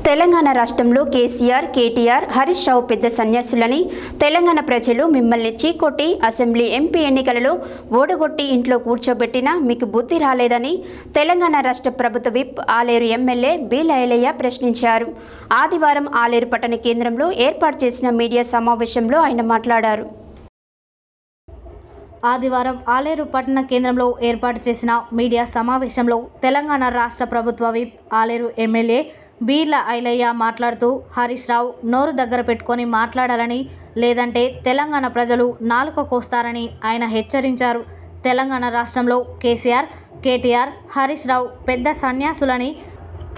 తెలంగాణ రాష్ట్రంలో కేసీఆర్, కేటీఆర్, హరీష్ రావు పెద్ద సన్యాసులని తెలంగాణ ప్రజలు మిమ్మల్ని చీకొట్టి అసెంబ్లీ ఎంపీ ఎన్నికలలో ఓడగొట్టి ఇంట్లో కూర్చోబెట్టినా మీకు బుద్ధి రాలేదని తెలంగాణ రాష్ట్ర ప్రభుత్వ whip Aleru MLA B Ilaiah ప్రశ్నించారు. ఆదివారం ఆలేరు పట్టణ కేంద్రంలో ఏర్పాటు చేసిన మీడియా సమావేశంలో ఆయన మాట్లాడారు. ఆదివారం ఆలేరు పట్టణ కేంద్రంలో ఏర్పాటు చేసిన మీడియా సమావేశంలో తెలంగాణ రాష్ట్ర ప్రభుత్వ విప్ ఆలేరు ఎమ్మెల్యే బీర్ల ఐలయ్య మాట్లాడుతూ హరీష్ రావు నోరు దగ్గర పెట్టుకొని మాట్లాడాలని, లేదంటే తెలంగాణ ప్రజలు నాలుక కోస్తారని ఆయన హెచ్చరించారు. తెలంగాణ రాష్ట్రంలో కేసీఆర్, కేటీఆర్, హరీష్ రావు పెద్ద సన్యాసులని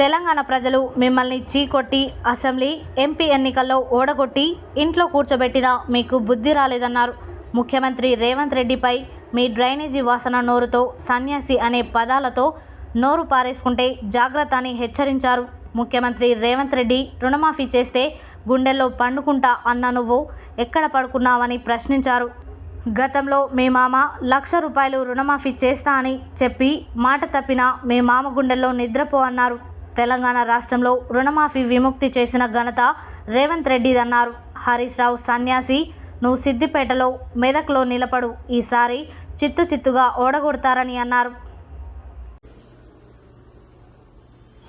తెలంగాణ ప్రజలు మిమ్మల్ని చీకొట్టి అసెంబ్లీ ఎంపీ ఎన్నికల్లో ఓడగొట్టి ఇంట్లో కూర్చోబెట్టినా మీకు బుద్ధి రాలేదన్నారు. ముఖ్యమంత్రి రేవంత్ రెడ్డిపై మీ డ్రైనేజీ వాసన నోరుతో సన్యాసి అనే పదాలతో నోరు పారేసుకుంటే జాగ్రత్త అని హెచ్చరించారు. ముఖ్యమంత్రి రేవంత్ రెడ్డి రుణమాఫీ చేస్తే గుండెల్లో పండుకుంటా అన్న నువ్వు ఎక్కడ పడుకున్నావని ప్రశ్నించారు. గతంలో మీ మామ ₹1,00,000 రుణమాఫీ చేస్తా అని చెప్పి మాట తప్పిన మీ మామ గుండెల్లో నిద్రపో అన్నారు. తెలంగాణ రాష్ట్రంలో రుణమాఫీ విముక్తి చేసిన ఘనత రేవంత్ రెడ్డిదన్నారు. హరీష్ రావు సన్యాసి, నువ్వు సిద్దిపేటలో, మెదక్లో నిలబడు, ఈసారి చిత్తుగా ఓడగొడతారని అన్నారు.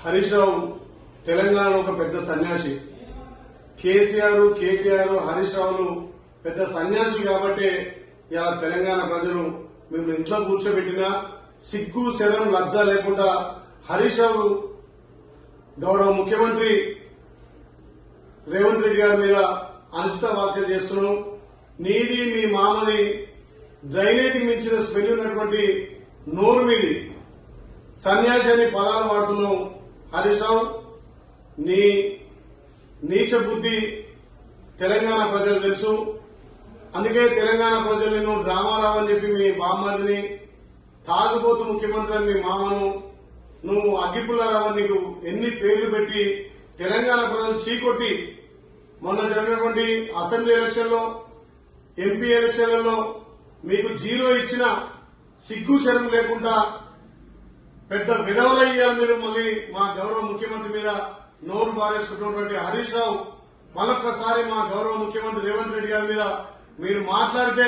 హరీష్ రావు తెలంగాణలో ఒక పెద్ద సన్యాసి. కేసీఆర్, కేటీఆర్, హరీష్ రావులు పెద్ద సన్యాసులు కాబట్టి ఇలా తెలంగాణ ప్రజలు మేము ఇంట్లో కూర్చోబెట్టినా సిగ్గు, శరం, లజ్జ లేకుండా హరీష్ రావు గౌరవ ముఖ్యమంత్రి రేవంత్ రెడ్డి గారి మీద అనుచిత వ్యాఖ్యలు చేస్తున్నాం. నీది మీ మామది డ్రైనేజీ మించిన స్మెల్ ఉన్నటువంటి నోరు మీది సన్యాసి అని పదాలు వాడుతున్నావు. హరీష్ రావు, నీ నీచ బుద్ధి తెలంగాణ ప్రజలు తెలుసు. అందుకే తెలంగాణ ప్రజలు నిన్ను డ్రామారావు అని చెప్పి మీ బామ్మదిని, తాగుబోతు ముఖ్యమంత్రి అని మీ మామను, నువ్వు అగ్గిపుల్లారావు అని నీకు ఎన్ని పేర్లు పెట్టి తెలంగాణ ప్రజలు చీకొట్టి మొన్న జరిగినటువంటి అసెంబ్లీ ఎలక్షన్లో, ఎంపీ ఎలక్షన్లలో మీకు 0 ఇచ్చిన సిగ్గు శరం లేకుండా పెద్ద విధవలయ్యారు మీరు. మళ్ళీ మా గౌరవ ముఖ్యమంత్రి మీద నోరు బారేసుకుంటున్నటువంటి హరీష్ రావు మళ్ళొక్కసారి మా గౌరవ ముఖ్యమంత్రి రేవంత్ రెడ్డి గారి మీద మీరు మాట్లాడితే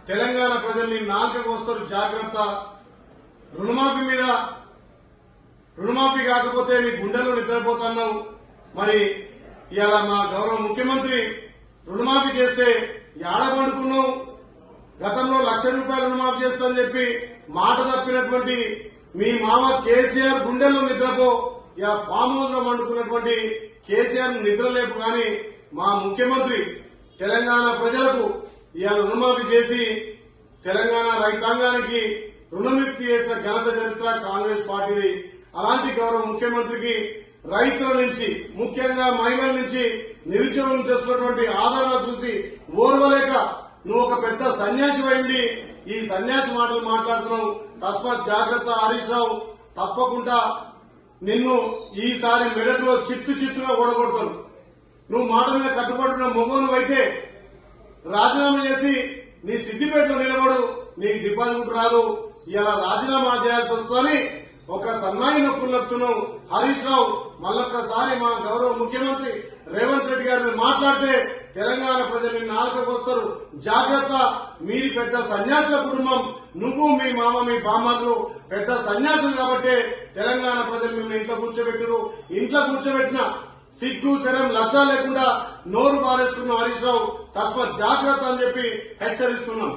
తెలంగాణ ప్రజల్ని నాలుకకు వస్తారు, జాగ్రత్త. రుణమాఫీ మీద రుణమాఫీ కాకపోతే నీ గుండెల్లో నిద్రపోతున్నావు. మరి ఇలా మా గౌరవ ముఖ్యమంత్రి రుణమాఫీ చేస్తే ఏడబండుకున్నావు. గతంలో ₹1,00,000 రుణమాఫీ చేస్తానని చెప్పి మాట తప్పినటువంటి మీ మామ కేసీఆర్ గుండెల్లో నిద్రపో. ఇలా ఫామ్ హౌస్ లో వండుకున్నటువంటి కేసీఆర్ నిద్రలేపు. కానీ మా ముఖ్యమంత్రి తెలంగాణ ప్రజలకు ఇవాళ రుణమాఫీ చేసి తెలంగాణ రైతాంగానికి రుణముక్తి చేసిన ఘనత చరిత్ర కాంగ్రెస్ పార్టీది. అలాంటి గౌరవ ముఖ్యమంత్రికి రైతుల నుంచి, ముఖ్యంగా మహిళల నుంచి, నిరుద్యోగం నుంచి వస్తున్నటువంటి ఆదరణ చూసి ఓర్వలేక నువ్వు ఒక పెద్ద సన్యాసి అయింది ఈ సన్యాసి మాటలు మాట్లాడుతున్నావు. తస్మాత్ జాగ్రత్త హరీష్ రావు, తప్పకుండా నిన్ను ఈసారి మెదక్లో చిత్తుగా ఓడగొడతారు. నువ్వు మాట మీద కట్టుబడిన మొగోను అయితే రాజీనామా చేసి నీ సిద్దిపేటలో నిలబడు, నీకు డిపాజిట్ రాదు. ఇలా రాజీనామా చేయాల్సి వస్తుందని ఒక సన్నాయి నొప్పులు నొక్కున్నావు. హరీష్ రావు మళ్ళొక్కసారి మా గౌరవ ముఖ్యమంత్రి రేవంత్ రెడ్డి గారిని మాట్లాడితే తెలంగాణ ప్రజల్ని నాలుకకు వస్తారు, జాగ్రత్త. మీది పెద్ద సన్యాసుల కుటుంబం. నువ్వు, మీ మామ, మీ బామ్మలు పెద్ద సన్యాసులు కాబట్టి తెలంగాణ ప్రజలు మిమ్మల్ని ఇంట్లో కూర్చోబెట్టారు. ఇంట్లో కూర్చోబెట్టిన సిగ్గు, శరం, లజ్జ లేకుండా నోరు బారేసుకున్న హరీష్ రావు, తస్మాత్ జాగ్రత్త అని చెప్పి హెచ్చరిస్తున్నాం.